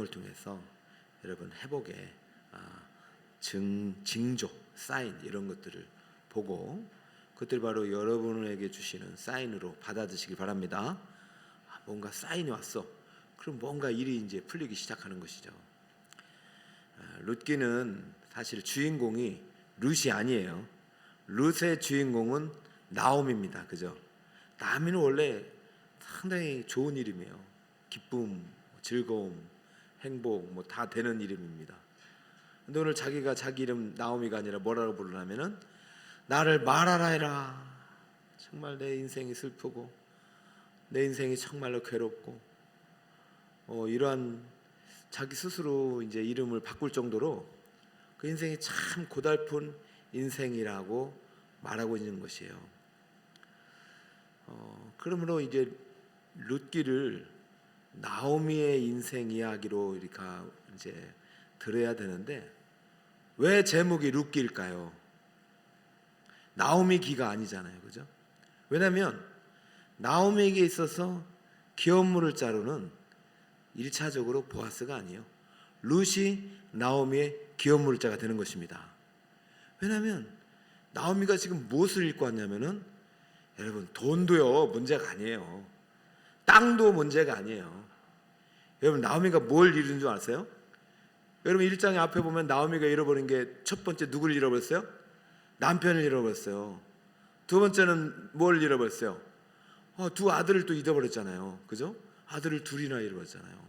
을 통해서 여러분 회복의 징조, 사인 이런 것들을 보고 그것들 바로 여러분에게 주시는 사인으로 받아들이시길 바랍니다. 뭔가 사인이 왔어. 그럼 뭔가 일이 이제 풀리기 시작하는 것이죠. 룻기는 사실 주인공이 룻이 아니에요. 룻의 주인공은 나옴입니다. 그죠? 나오미는 원래 상당히 좋은 이름이에요. 기쁨, 즐거움, 행복 뭐 다 되는 이름입니다. 근데 오늘 자기가 자기 이름 나오미가 아니라 뭐라고 부르냐면은 나를 말하라 해라. 정말 내 인생이 슬프고 내 인생이 정말로 괴롭고 이러한 자기 스스로 이제 이름을 바꿀 정도로 그 인생이 참 고달픈 인생이라고 말하고 있는 것이에요. 그러므로 이제 룻기를 나오미의 인생 이야기로 이렇게 이제 들어야 되는데 왜 제목이 룻기일까요? 나오미 기가 아니잖아요, 그죠? 왜냐하면 나오미에게 있어서 기업 물을 자로는 1차적으로 보아스가 아니에요. 룻이 나오미의 기업 물을 자가 되는 것입니다. 왜냐하면 나오미가 지금 무엇을 읽고 왔냐면은 여러분 돈도요 문제가 아니에요. 땅도 문제가 아니에요. 여러분 나오미가 뭘 잃은 줄 아세요? 여러분 1장의 앞에 보면 나오미가 잃어버린 게 첫 번째 누구를 잃어버렸어요? 남편을 잃어버렸어요. 두 번째는 뭘 잃어버렸어요? 두 아들을 또 잃어버렸잖아요. 그죠? 아들을 둘이나 잃어버렸잖아요.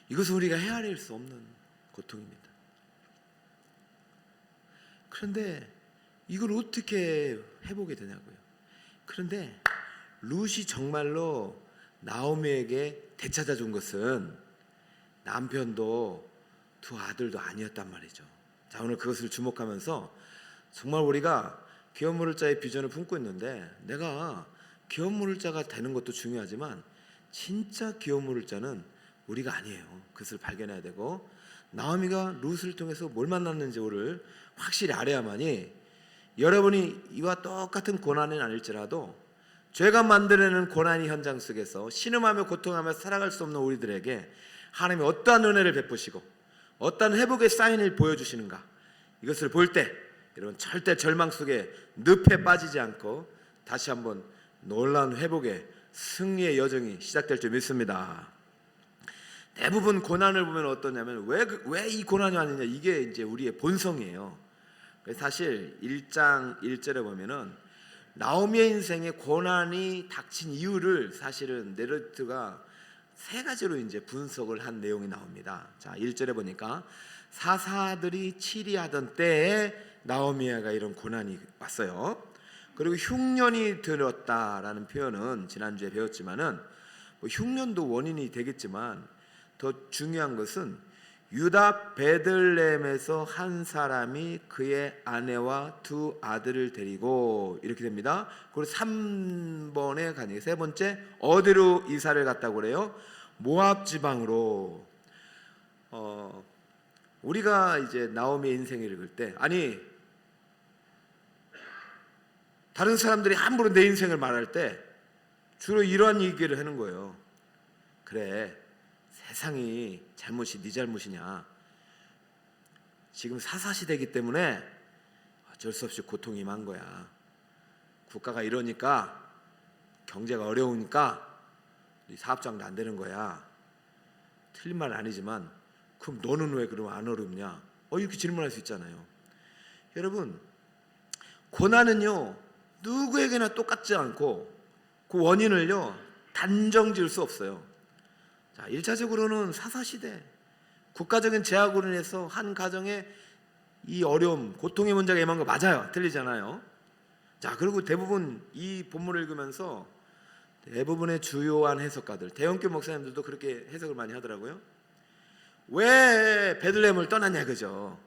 이것은 우리가 헤아릴 수 없는 고통입니다. 그런데 이걸 어떻게 해보게 되냐고요. 그런데 룻이 정말로 나오미에게 되찾아준 것은 남편도 두 아들도 아니었단 말이죠. 자, 오늘 그것을 주목하면서 정말 우리가 기업 물을 자의 비전을 품고 있는데 내가 기업 물을 자가 되는 것도 중요하지만 진짜 기업 물을 자는 우리가 아니에요. 그것을 발견해야 되고 나오미가 룻을 통해서 뭘 만났는지를 확실히 알아야만이 여러분이 이와 똑같은 고난은 아닐지라도 죄가 만들어내는 고난의 현장 속에서 신음하며 고통하며 살아갈 수 없는 우리들에게 하나님이 어떠한 은혜를 베푸시고 어떠한 회복의 사인을 보여주시는가, 이것을 볼 때 여러분 절대 절망 속에 늪에 빠지지 않고 다시 한번 놀라운 회복의 승리의 여정이 시작될 줄 믿습니다. 대부분 고난을 보면 어떠냐면 왜 이 고난이 왔느냐, 이게 이제 우리의 본성이에요. 사실 1장 1절에 보면은 나오미의 인생에 고난이 닥친 이유를 사실은 네르트가 세 가지로 이제 분석을 한 내용이 나옵니다. 자, 1절에 보니까 사사들이 치리하던 때에 나오미가 이런 고난이 왔어요. 그리고 흉년이 들었다라는 표현은 지난주에 배웠지만은 흉년도 원인이 되겠지만 더 중요한 것은 유다 베들레헴에서 한 사람이 그의 아내와 두 아들을 데리고 이렇게 됩니다. 그리고 3번에 가니 세 번째 어디로 이사를 갔다고 그래요? 모압 지방으로. 우리가 이제 나오미의 인생을 읽을 때 아니 다른 사람들이 함부로 내 인생을 말할 때 주로 이러한 얘기를 하는 거예요. 그래, 세상이 잘못이 네 잘못이냐? 지금 사사시대이기 때문에 어쩔 수 없이 고통이 임한 거야. 국가가 이러니까 경제가 어려우니까 사업장도 안 되는 거야. 틀린 말은 아니지만 그럼 너는 왜 그러면 안 어렵냐? 이렇게 질문할 수 있잖아요. 여러분 고난은요 누구에게나 똑같지 않고 그 원인을요 단정 지을 수 없어요. 자, 1차적으로는 사사시대 국가적인 제약으로 인해서 한 가정에 이 어려움, 고통의 문제가 임한 거 맞아요. 틀리잖아요. 자, 그리고 대부분 이 본문을 읽으면서 대부분의 주요한 해석가들, 대형교 목사님들도 그렇게 해석을 많이 하더라고요. 왜 베들레헴을 떠났냐, 그죠?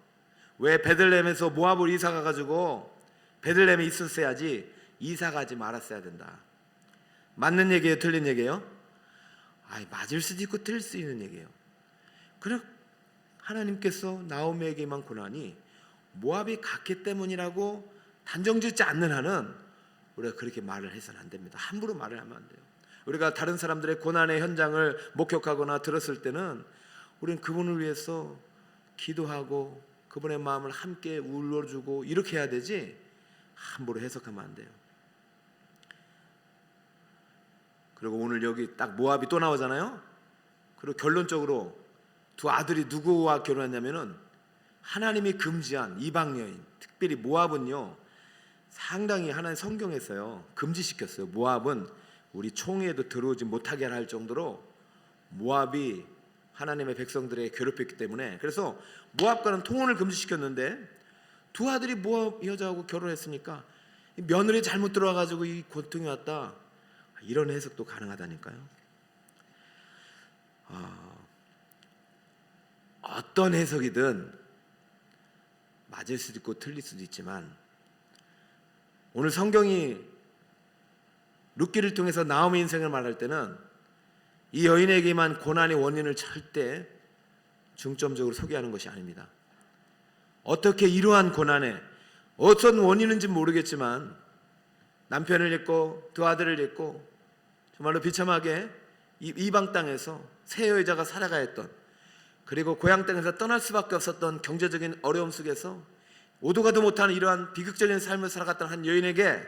왜 베들레헴에서 모압으로 이사 가가지고 베들레헴에 있었어야지 이사 가지 말았어야 된다. 맞는 얘기예요, 틀린 얘기예요? 맞을 수도 있고 틀릴 수 있는 얘기예요. 그래 하나님께서 나오미에게만 고난이 모압이 갔기 때문이라고 단정짓지 않는 한은 우리가 그렇게 말을 해서는 안 됩니다. 함부로 말을 하면 안 돼요. 우리가 다른 사람들의 고난의 현장을 목격하거나 들었을 때는 우리는 그분을 위해서 기도하고 그분의 마음을 함께 울려주고 이렇게 해야 되지, 함부로 해석하면 안 돼요. 그리고 오늘 여기 딱 모압이 또 나오잖아요. 그리고 결론적으로 두 아들이 누구와 결혼했냐면은 하나님이 금지한 이방 여인, 특별히 모압은요 상당히 하나님 성경에서요 금지시켰어요. 모압은 우리 총회에도 들어오지 못하게 할 정도로 모압이 하나님의 백성들에게 괴롭혔기 때문에, 그래서 모압과는 통혼을 금지시켰는데 두 아들이 모압 여자하고 결혼했으니까 며느리 잘못 들어와가지고 이 고통이 왔다, 이런 해석도 가능하다니까요. 어떤 해석이든 맞을 수도 있고 틀릴 수도 있지만, 오늘 성경이 룻기를 통해서 나오미 인생을 말할 때는 이 여인에게만 고난의 원인을 절대 중점적으로 소개하는 것이 아닙니다. 어떻게 이러한 고난에 어떤 원인인지 모르겠지만 남편을 잃고 두 아들을 잃고 정말로 비참하게 이방 땅에서 새 여자가 살아가야 했던, 그리고 고향 땅에서 떠날 수밖에 없었던 경제적인 어려움 속에서 오도 가도 못하는 이러한 비극적인 삶을 살아갔던 한 여인에게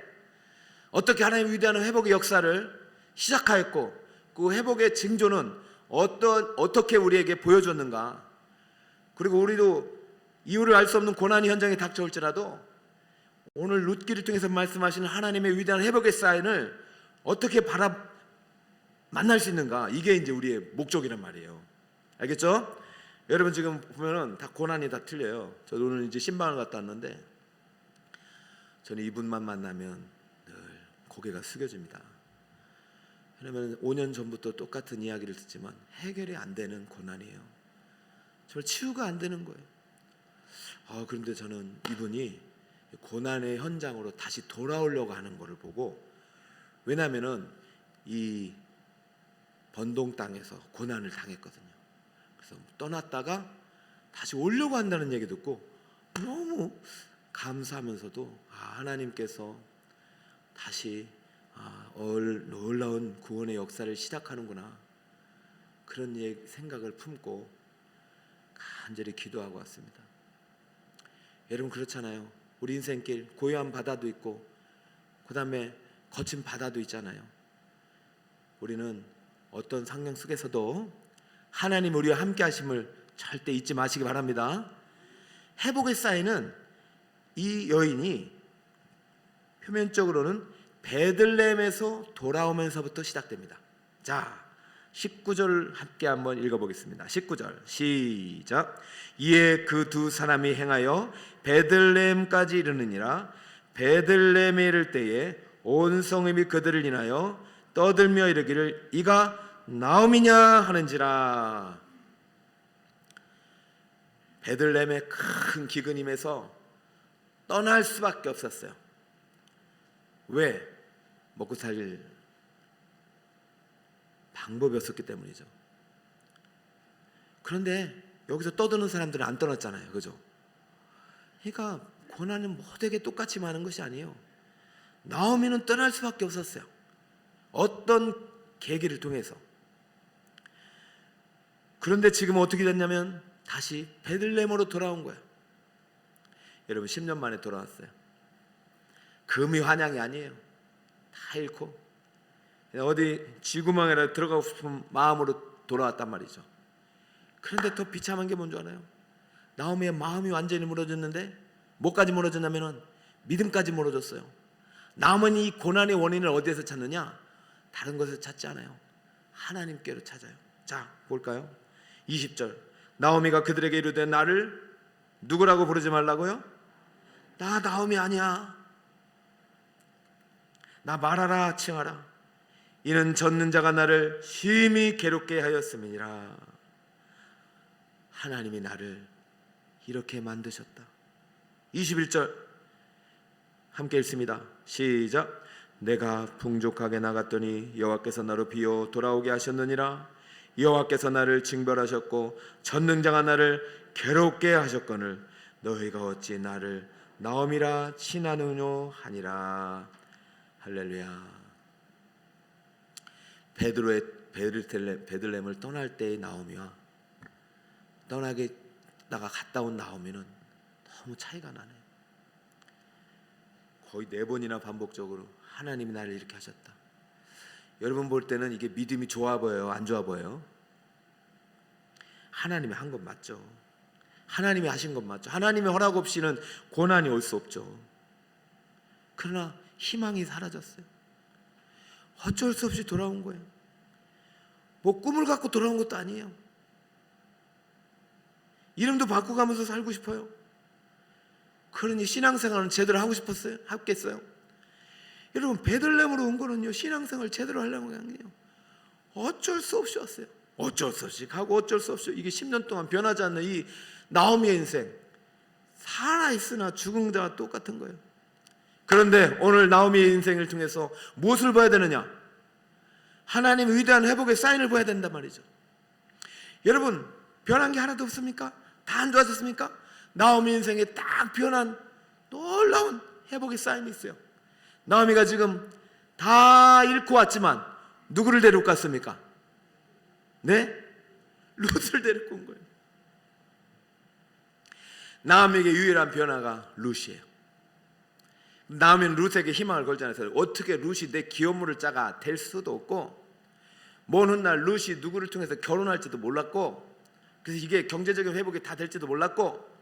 어떻게 하나님의 위대한 회복의 역사를 시작하였고 그 회복의 징조는 어떻게 우리에게 보여줬는가. 그리고 우리도 이유를 알 수 없는 고난이 현장에 닥쳐올지라도 오늘 룻기를 통해서 말씀하시는 하나님의 위대한 회복의 사인을 어떻게 만날 수 있는가, 이게 이제 우리의 목적이란 말이에요. 알겠죠? 여러분 지금 보면은 다 고난이 다 틀려요. 저도 오늘 이제 신방을 갔다 왔는데 저는 이분만 만나면 늘 고개가 숙여집니다. 왜냐하면 5년 전부터 똑같은 이야기를 듣지만 해결이 안 되는 고난이에요. 정말 치유가 안 되는 거예요. 그런데 저는 이분이 고난의 현장으로 다시 돌아오려고 하는 것을 보고, 왜냐하면은 이 번동 땅에서 고난을 당했거든요. 그래서 떠났다가 다시 오려고 한다는 얘기 듣고 너무 감사하면서도 하나님께서 다시 놀라운 구원의 역사를 시작하는구나, 그런 생각을 품고 간절히 기도하고 왔습니다. 여러분 그렇잖아요. 우리 인생길 고요한 바다도 있고 그 다음에 거친 바다도 있잖아요. 우리는 어떤 상황 속에서도 하나님 우리와 함께 하심을 절대 잊지 마시기 바랍니다. 회복의 사인은 이 여인이 표면적으로는 베들레헴에서 돌아오면서부터 시작됩니다. 자, 19절 함께 한번 읽어보겠습니다. 19절 시작. 이에 그 두 사람이 행하여 베들레헴까지 이르느니라. 베들레헴에 이를 때에 온 성읍이 그들을 인하여 떠들며 이르기를 이가 나오미냐 하는지라. 베들레헴의 큰 기근임에서 떠날 수밖에 없었어요. 왜? 먹고 살 방법이 없었기 때문이죠. 그런데 여기서 떠드는 사람들은 안 떠났잖아요. 그죠? 그러니까 고난은 모두에게 똑같이 많은 것이 아니에요. 나오미는 떠날 수밖에 없었어요. 어떤 계기를 통해서. 그런데 지금 어떻게 됐냐면 다시 베들레헴으로 돌아온 거예요. 여러분 10년 만에 돌아왔어요. 금이 환향이 아니에요. 다 잃고 어디 쥐구멍에라도 들어가고 싶은 마음으로 돌아왔단 말이죠. 그런데 더 비참한 게 뭔지 알아요? 나오미의 마음이 완전히 무너졌는데 뭐까지 무너졌냐면은 믿음까지 무너졌어요. 남은 이 고난의 원인을 어디에서 찾느냐? 다른 것에서 찾지 않아요. 하나님께로 찾아요. 자, 볼까요? 20절 나오미가 그들에게 이르되 나를 누구라고 부르지 말라고요? 나 나오미 아니야. 나 말하라 칭하라. 이는 젖는 자가 나를 심히 괴롭게 하였음이니라. 하나님이 나를 이렇게 만드셨다. 21절 함께 읽습니다. 시작. 내가 풍족하게 나갔더니 여호와께서 나로 비어 돌아오게 하셨느니라. 여호와께서 나를 징벌하셨고 전능자가 나를 괴롭게 하셨거늘 너희가 어찌 나를 나오미라 친하느뇨 하니라. 할렐루야. 베들레헴을 떠날 때의 나오미와 떠나겠다가 갔다 온 나오미는 너무 차이가 나네. 거의 4번이나 반복적으로 하나님이 나를 이렇게 하셨다. 여러분 볼 때는 이게 믿음이 좋아 보여요? 안 좋아 보여요? 하나님이 한 건 맞죠. 하나님이 하신 건 맞죠. 하나님의 허락 없이는 고난이 올 수 없죠. 그러나 희망이 사라졌어요. 어쩔 수 없이 돌아온 거예요. 뭐 꿈을 갖고 돌아온 것도 아니에요. 이름도 바꿔가면서 살고 싶어요. 그러니 신앙생활은 제대로 하고 싶었어요? 하겠어요? 여러분 베들레헴으로 온 거는요, 신앙생활 제대로 하려고 한 거예요. 어쩔 수 없이 왔어요. 어쩔 수 없이 가고 어쩔 수 없이. 이게 10년 동안 변하지 않는 이 나오미의 인생, 살아있으나 죽은 자와 똑같은 거예요. 그런데 오늘 나오미의 인생을 통해서 무엇을 봐야 되느냐? 하나님의 위대한 회복의 사인을 봐야 된단 말이죠. 여러분 변한 게 하나도 없습니까? 다 안 좋아졌습니까? 나오미 인생에 딱 변한 놀라운 회복의 사인이 있어요. 나오미가 지금 다 잃고 왔지만 누구를 데리고 갔습니까? 네? 룻을 데리고 온 거예요. 나오미에게 유일한 변화가 룻이에요. 나오미는 룻에게 희망을 걸잖아요. 어떻게 룻이 내 기업물을 짜가 될 수도 없고, 먼 훗날 룻이 누구를 통해서 결혼할지도 몰랐고, 그래서 이게 경제적인 회복이 다 될지도 몰랐고,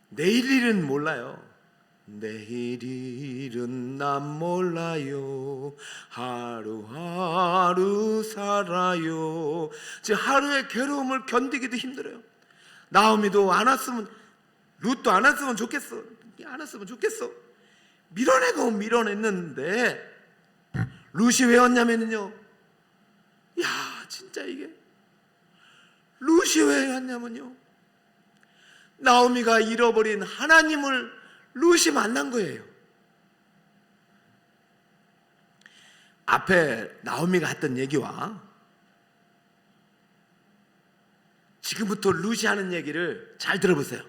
내일 일은 몰라요. 내일 일은 난 몰라요. 하루하루 살아요. 지금 하루의 괴로움을 견디기도 힘들어요. 나오미도 안 왔으면, 룻도 안 왔으면 좋겠어. 안 왔으면 좋겠어. 밀어내고 밀어냈는데 룻이 왜 왔냐면요, 야 진짜 이게 룻이 왜 왔냐면요, 나오미가 잃어버린 하나님을 룻이 만난 거예요. 앞에 나오미가 했던 얘기와 지금부터 룻이 하는 얘기를 잘 들어보세요.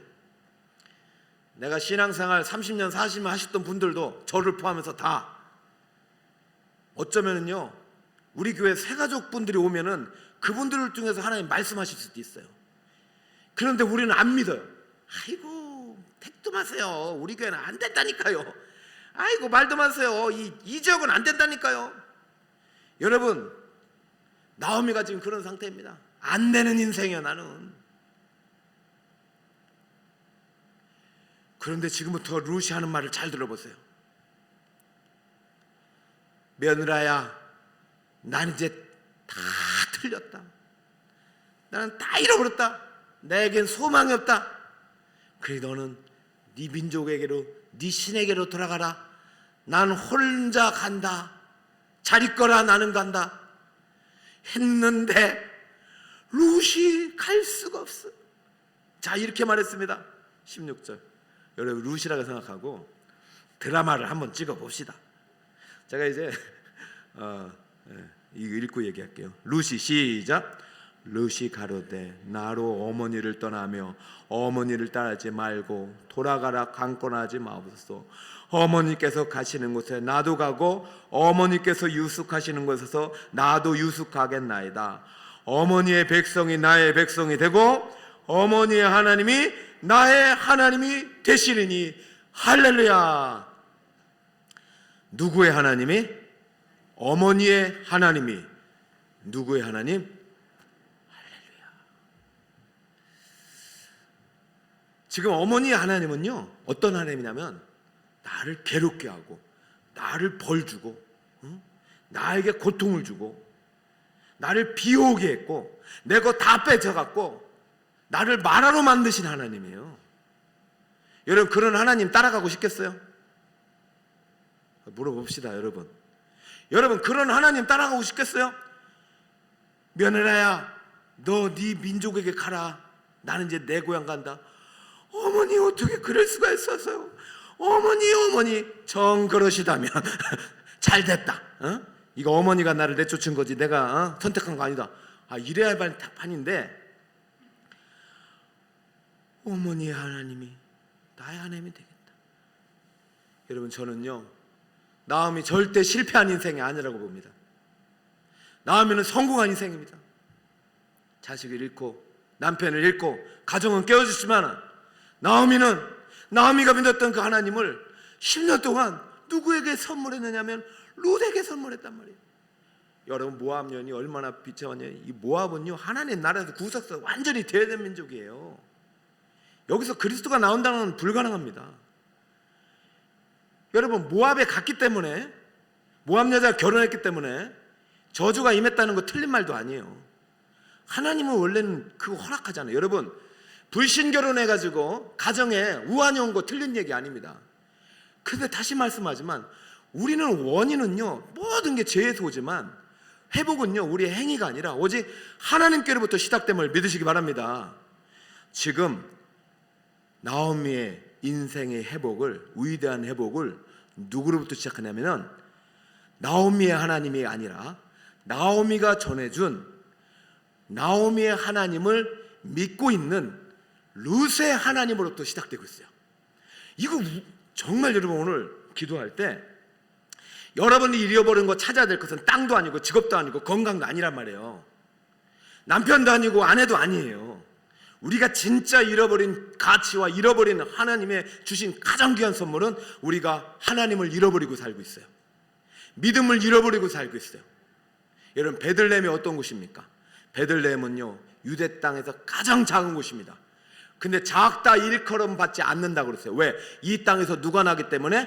내가 신앙생활 30년 40년 하셨던 분들도 저를 포함해서 다 어쩌면은요, 우리 교회 새가족 분들이 오면은 그분들을 통해서 하나님 말씀하실 수도 있어요. 그런데 우리는 안 믿어요. 아이고 택도 마세요. 우리 교회는 안 된다니까요. 아이고 말도 마세요. 이 지역은 안 된다니까요. 여러분 나오미가 지금 그런 상태입니다. 안 되는 인생이야 나는. 그런데 지금부터 룻이 하는 말을 잘 들어보세요. 며느라야, 난 이제 다 틀렸다. 나는 다 잃어버렸다. 내겐 소망이 없다. 그래 너는 네 민족에게로, 네 신에게로 돌아가라. 난 혼자 간다. 잘 있거라. 나는 간다. 했는데 룻이 갈 수가 없어. 자 이렇게 말했습니다. 16절. 여러분 룻이라고 생각하고 드라마를 한번 찍어봅시다. 제가 이제 이거 읽고 얘기할게요. 룻이 시작. 룻이 가로되 나로 어머니를 떠나며 어머니를 따르지 말고 돌아가라 강권하지 마옵소서. 어머니께서 가시는 곳에 나도 가고 어머니께서 유숙하시는 곳에서 나도 유숙하겠나이다. 어머니의 백성이 나의 백성이 되고 어머니의 하나님이 나의 하나님이 되시리니. 할렐루야. 누구의 하나님이? 어머니의 하나님이. 누구의 하나님? 할렐루야. 지금 어머니의 하나님은요 어떤 하나님이냐면 나를 괴롭게 하고 나를 벌 주고 나에게 고통을 주고 나를 비오게 했고 내 거 다 뺏어갖고 나를 말하러 만드신 하나님이에요. 여러분 그런 하나님 따라가고 싶겠어요? 물어봅시다 여러분. 여러분 그런 하나님 따라가고 싶겠어요? 며느라야 너 네 민족에게 가라. 나는 이제 내 고향 간다. 어머니 어떻게 그럴 수가 있어서요. 어머니 정 그러시다면 잘 됐다. 이거 어머니가 나를 내쫓은 거지 내가 선택한 거 아니다. 이래야 할 판인데 어머니의 하나님이 나의 하나님이 되겠다. 여러분 저는요 나오미 절대 실패한 인생이 아니라고 봅니다. 나오미는 성공한 인생입니다. 자식을 잃고 남편을 잃고 가정은 깨어졌지만 나오미가 믿었던 그 하나님을 10년 동안 누구에게 선물했느냐면 룻에게 선물했단 말이에요. 여러분, 모압년이 얼마나 비참하냐. 이 모압은요, 하나님 나라에서 구속서 완전히 대된 민족이에요. 여기서 그리스도가 나온다는 건 불가능합니다. 여러분, 모압에 갔기 때문에, 모압 여자가 결혼했기 때문에 저주가 임했다는 거 틀린 말도 아니에요. 하나님은 원래는 그거 허락하잖아요. 여러분, 불신 결혼해가지고 가정에 우환이 온 거 틀린 얘기 아닙니다. 근데 다시 말씀하지만 우리는 원인은요, 모든 게 죄에서 오지만 회복은요, 우리의 행위가 아니라 오직 하나님께로부터 시작됨을 믿으시기 바랍니다. 지금 나오미의 인생의 회복을, 위대한 회복을 누구로부터 시작하냐면 나오미의 하나님이 아니라 나오미가 전해준 나오미의 하나님을 믿고 있는 룻의 하나님으로부터 시작되고 있어요. 이거 정말 여러분, 오늘 기도할 때 여러분이 잃어버린 거 찾아야 될 것은 땅도 아니고 직업도 아니고 건강도 아니란 말이에요. 남편도 아니고 아내도 아니에요. 우리가 진짜 잃어버린 가치와 잃어버린 하나님의 주신 가장 귀한 선물은 우리가 하나님을 잃어버리고 살고 있어요. 믿음을 잃어버리고 살고 있어요. 여러분, 베들레헴이 어떤 곳입니까? 베들레헴은요, 유대 땅에서 가장 작은 곳입니다. 근데 작다 일컬음 받지 않는다고 그랬어요. 왜? 이 땅에서 누가 나기 때문에?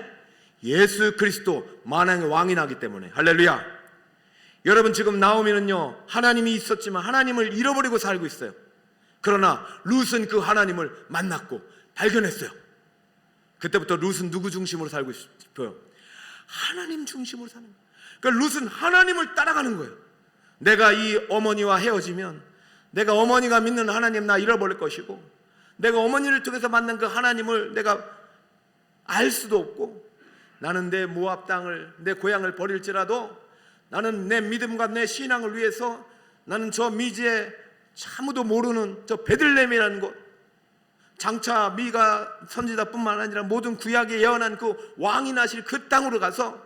예수 그리스도 만왕의 왕이 나기 때문에. 할렐루야. 여러분, 지금 나오미는요, 하나님이 있었지만 하나님을 잃어버리고 살고 있어요. 그러나 룻은 그 하나님을 만났고 발견했어요. 그때부터 룻은 누구 중심으로 살고 싶어요? 하나님 중심으로 사는 거예요. 그러니까 룻은 하나님을 따라가는 거예요. 내가 이 어머니와 헤어지면 내가 어머니가 믿는 하나님 나 잃어버릴 것이고, 내가 어머니를 통해서 만난 그 하나님을 내가 알 수도 없고, 나는 내 모압 땅을, 내 고향을 버릴지라도 나는 내 믿음과 내 신앙을 위해서 나는 저 미지에 아무도 모르는 저 베들레헴이라는 곳, 장차 미가 선지자뿐만 아니라 모든 구약에 예언한 그 왕이 나실 그 땅으로 가서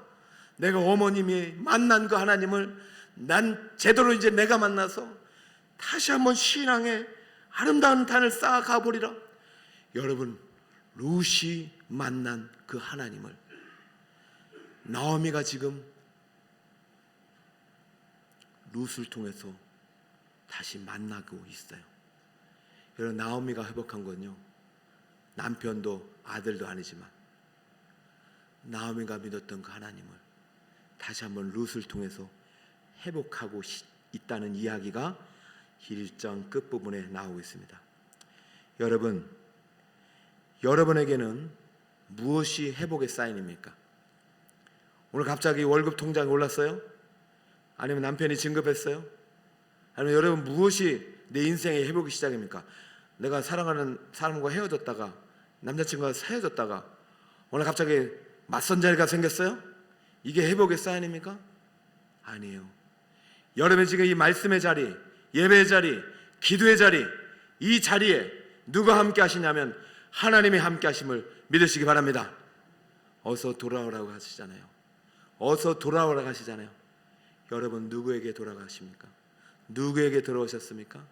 내가 어머님이 만난 그 하나님을 난 제대로 이제 내가 만나서 다시 한번 신앙의 아름다운 단을 쌓아가 보리라. 여러분, 룻이 만난 그 하나님을 나오미가 지금 룻을 통해서 다시 만나고 있어요. 여러분, 나오미가 회복한 건요, 남편도 아들도 아니지만 나오미가 믿었던 그 하나님을 다시 한번 룻을 통해서 회복하고 있다는 이야기가 1장 끝부분에 나오고 있습니다. 여러분, 여러분에게는 무엇이 회복의 사인입니까? 오늘 갑자기 월급 통장이 올랐어요? 아니면 남편이 진급했어요? 아니면 여러분, 무엇이 내 인생의 회복의 시작입니까? 내가 사랑하는 사람과 헤어졌다가, 남자친구와 헤어졌다가 오늘 갑자기 맞선 자리가 생겼어요? 이게 회복의 사인입니까? 아니에요. 여러분이 지금 이 말씀의 자리, 예배의 자리, 기도의 자리, 이 자리에 누가 함께 하시냐면 하나님이 함께 하심을 믿으시기 바랍니다. 어서 돌아오라고 하시잖아요. 어서 돌아오라고 하시잖아요. 여러분, 누구에게 돌아가십니까? 누구에게 돌아오셨습니까?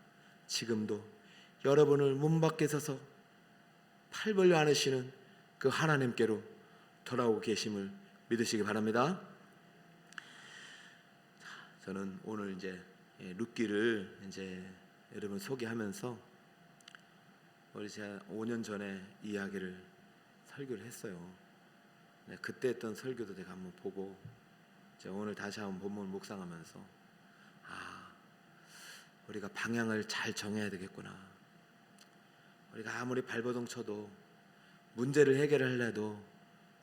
지금도 여러분을 문 밖에 서서 팔 벌려 안으시는 그 하나님께로 돌아오고 계심을 믿으시기 바랍니다. 저는 오늘 이제 룻기를 이제 여러분 소개하면서 우리 제가 5년 전에 이야기를 설교를 했어요. 그때 했던 설교도 제가 한번 보고 제가 오늘 다시 한번 본문 묵상하면서 우리가 방향을 잘 정해야 되겠구나. 우리가 아무리 발버둥 쳐도 문제를 해결하려도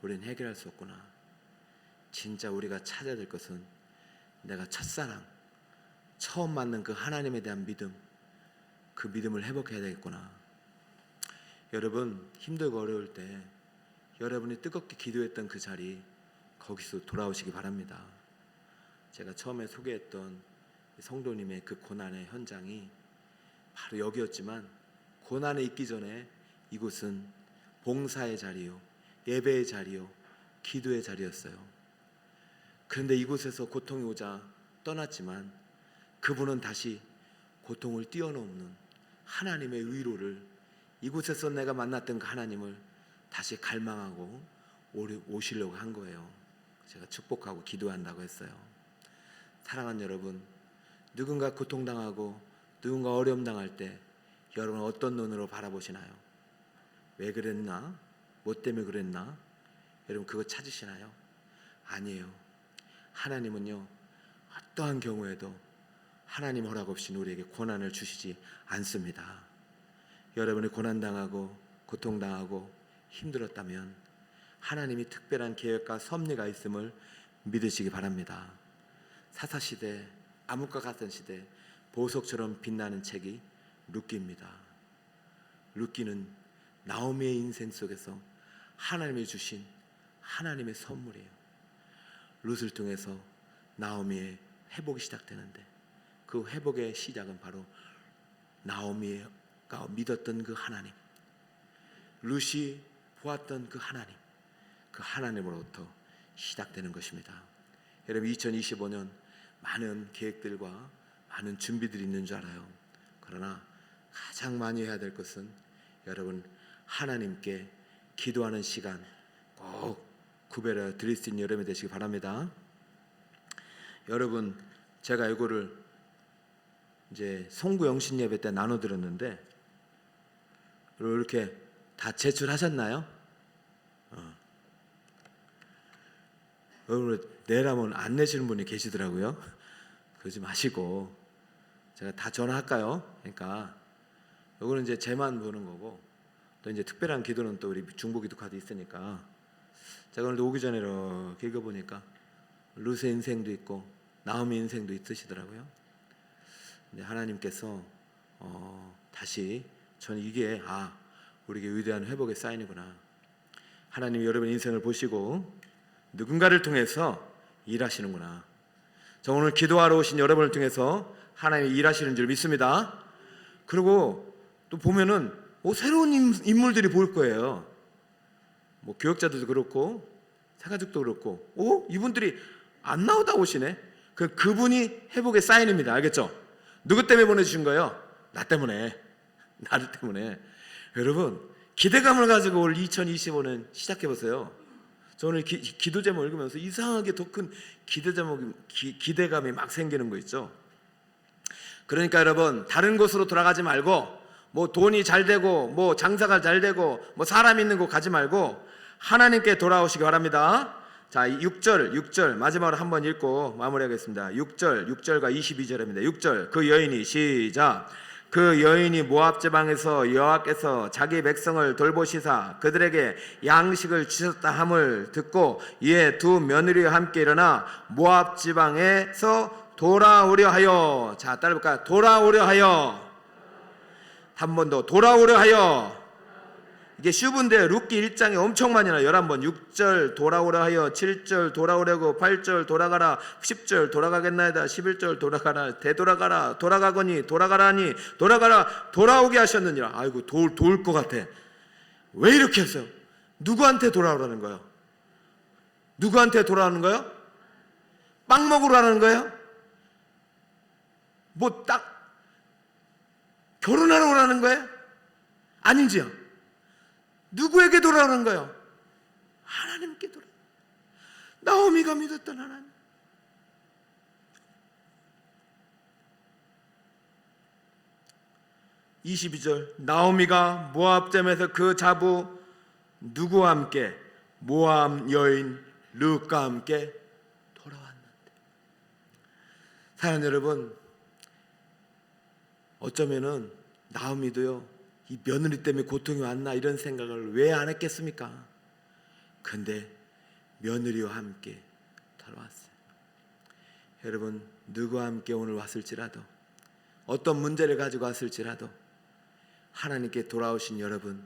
우리는 해결할 수 없구나. 진짜 우리가 찾아야 될 것은 내가 첫사랑, 처음 만난 그 하나님에 대한 믿음, 그 믿음을 회복해야 되겠구나. 여러분, 힘들고 어려울 때 여러분이 뜨겁게 기도했던 그 자리, 거기서 돌아오시기 바랍니다. 제가 처음에 소개했던 성도님의 그 고난의 현장이 바로 여기였지만, 고난에 있기 전에 이곳은 봉사의 자리요, 예배의 자리요, 기도의 자리였어요. 그런데 이곳에서 고통이 오자 떠났지만 그분은 다시 고통을 뛰어넘는 하나님의 위로를, 이곳에서 내가 만났던 그 하나님을 다시 갈망하고 오시려고 한 거예요. 제가 축복하고 기도한다고 했어요. 사랑하는 여러분, 누군가 고통당하고 누군가 어려움 당할 때 여러분은 어떤 눈으로 바라보시나요? 왜 그랬나? 뭐 때문에 그랬나? 여러분 그거 찾으시나요? 아니에요. 하나님은요, 어떠한 경우에도 하나님 허락 없이 우리에게 고난을 주시지 않습니다. 여러분이 고난당하고 고통당하고 힘들었다면 하나님이 특별한 계획과 섭리가 있음을 믿으시기 바랍니다. 사사시대, 암흑과 같은 시대, 보석처럼 빛나는 책이 룻기입니다. 룻기는 나오미의 인생 속에서 하나님이 주신 하나님의 선물이에요. 룻을 통해서 나오미의 회복이 시작되는데, 그 회복의 시작은 바로 나오미가 믿었던 그 하나님, 룻이 보았던 그 하나님, 그 하나님으로부터 시작되는 것입니다. 여러분 2025년 많은 계획들과 많은 준비들이 있는 줄 알아요. 그러나 가장 많이 해야 될 것은 여러분 하나님께 기도하는 시간 꼭 구별해 드릴 수 있는 여러분이 되시기 바랍니다. 여러분 제가 이거를 이제 송구 영신 예배 때 나눠 드렸는데 이렇게 다 제출하셨나요? 여러분 내라면 안 내시는 분이 계시더라고요. 그러지 마시고 제가 다 전화할까요? 그러니까 이거는 이제 제만 보는 거고, 또 이제 특별한 기도는 또 우리 중보기도 카드 있으니까 제가 오늘 오기 전에 이렇게 읽어보니까 룻의 인생도 있고 나오미 인생도 있으시더라고요. 근데 하나님께서 다시 저는 이게 우리에게 위대한 회복의 사인이구나. 하나님이 여러분 인생을 보시고 누군가를 통해서 일하시는구나. 저 오늘 기도하러 오신 여러분을 통해서 하나님이 일하시는 줄 믿습니다. 그리고 또 보면은 새로운 인물들이 보일 거예요. 뭐 교역자들도 그렇고 사가족도 그렇고 이분들이 안 나오다 오시네. 그분이 회복의 사인입니다. 알겠죠? 누구 때문에 보내주신 거예요? 나 때문에, 나를 때문에. 여러분 기대감을 가지고 올 2025년 시작해보세요. 저 오늘 기도 제목 읽으면서 이상하게 더 큰 기대감이 막 생기는 거 있죠. 그러니까 여러분 다른 곳으로 돌아가지 말고, 뭐 돈이 잘 되고 뭐 장사가 잘 되고 뭐 사람 있는 곳 가지 말고 하나님께 돌아오시기 바랍니다. 자 6절 마지막으로 한번 읽고 마무리하겠습니다. 6절과 22절입니다. 6절 그 여인이 시작. 그 여인이 모압 지방에서 여호와께서 자기 백성을 돌보시사 그들에게 양식을 주셨다 함을 듣고 이에 두 며느리와 함께 일어나 모압 지방에서 돌아오려 하여. 자 따라볼까요? 돌아오려 하여. 한 번 더 돌아오려 하여. 이게 슈브인데 룻기 1장에 엄청 많이 나와요. 11번 6절 돌아오라 하여, 7절 돌아오려고, 8절 돌아가라, 10절 돌아가겠나이다, 11절 돌아가라, 되돌아가라, 돌아가거니 돌아가라니 돌아가라, 돌아오게 하셨느니라. 아이고 도울 것 같아. 왜 이렇게 했어요? 누구한테 돌아오라는 거예요? 누구한테 돌아오는 거예요? 빵 먹으러 가는 거예요? 뭐 딱 결혼하러 오라는 거예요? 아닌지요? 누구에게 돌아오는 거예요? 하나님께 돌아. 나오미가 믿었던 하나님. (22절) 나오미가 모압점에서 그 자부 누구와 함께? 모압 여인 룻과 함께 돌아왔는데. 사랑하는 여러분, 어쩌면은 나오미도요 이 며느리 때문에 고통이 왔나 이런 생각을 왜 안 했겠습니까? 근데 며느리와 함께 돌아왔어요. 여러분 누구와 함께 오늘 왔을지라도, 어떤 문제를 가지고 왔을지라도 하나님께 돌아오신 여러분,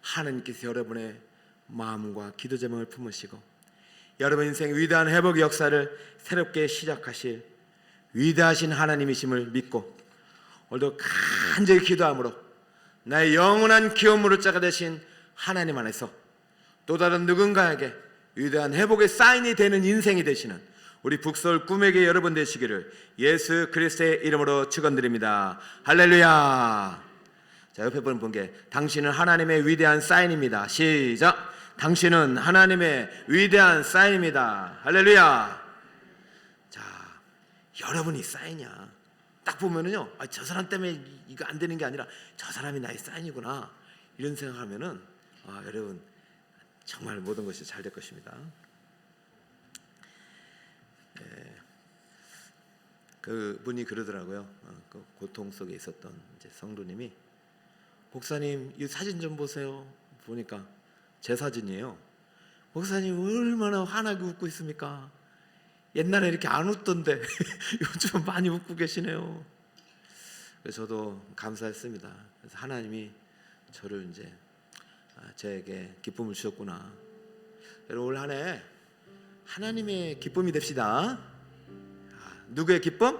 하나님께서 여러분의 마음과 기도 제목을 품으시고 여러분 인생의 위대한 회복의 역사를 새롭게 시작하실 위대하신 하나님이심을 믿고 오늘도 간절히 기도함으로 나의 영원한 기업무를 자가 되신 하나님 안에서 또 다른 누군가에게 위대한 회복의 사인이 되는 인생이 되시는 우리 북서울 꿈에게 여러분 되시기를 예수 그리스도의 이름으로 축원드립니다. 할렐루야. 자, 옆에 분께 당신은 하나님의 위대한 사인입니다. 시작. 당신은 하나님의 위대한 사인입니다. 할렐루야. 자, 여러분이 사인이야. 딱 보면은요, 저 사람 때문에 이거 안 되는 게 아니라 저 사람이 나의 사인이구나, 이런 생각하면은 여러분 정말 모든 것이 잘 될 것입니다. 그 분이 그러더라고요. 그 고통 속에 있었던 이제 성도님이, 목사님 이 사진 좀 보세요. 보니까 제 사진이에요. 목사님 얼마나 환하게 웃고 있습니까? 옛날에 이렇게 안 웃던데 요즘 많이 웃고 계시네요. 그래서 저도 감사했습니다. 그래서 하나님이 저를 이제 저에게 기쁨을 주셨구나. 여러분 올 한 해 하나님의 기쁨이 됩시다. 누구의 기쁨?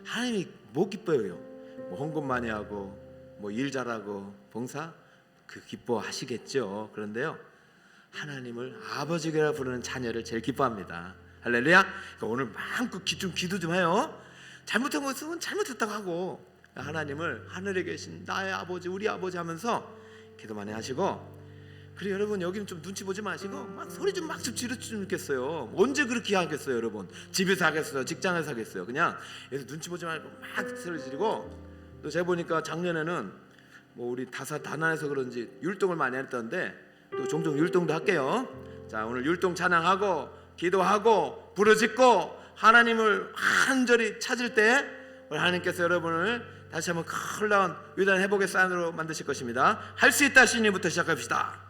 하나님이 뭐 기뻐요? 뭐 헌금 많이 하고 뭐 일 잘하고 봉사, 그 기뻐하시겠죠. 그런데요, 하나님을 아버지라 부르는 자녀를 제일 기뻐합니다. 할렐루야. 그러니까 오늘 마음껏 기도 좀 해요. 잘못한 것은 잘못했다고 하고, 하나님을 하늘에 계신 나의 아버지, 우리 아버지 하면서 기도 많이 하시고, 그리고 여러분 여기는 좀 눈치 보지 마시고 막 소리 좀 막 지르시면 좋겠어요. 언제 그렇게 하겠어요? 여러분 집에서 하겠어요? 직장에서 하겠어요? 그냥 여기서 눈치 보지 말고 막 소리 지르고. 또 제가 보니까 작년에는 뭐 우리 다산에서 그런지 율동을 많이 했던데 또 종종 율동도 할게요. 자, 오늘 율동 찬양하고 기도하고 부르짖고 하나님을 간절히 찾을 때 우리 하나님께서 여러분을 다시 한번 놀라운 위대한 회복의 사인으로 만드실 것입니다. 할 수 있다 시인부터 시작합시다.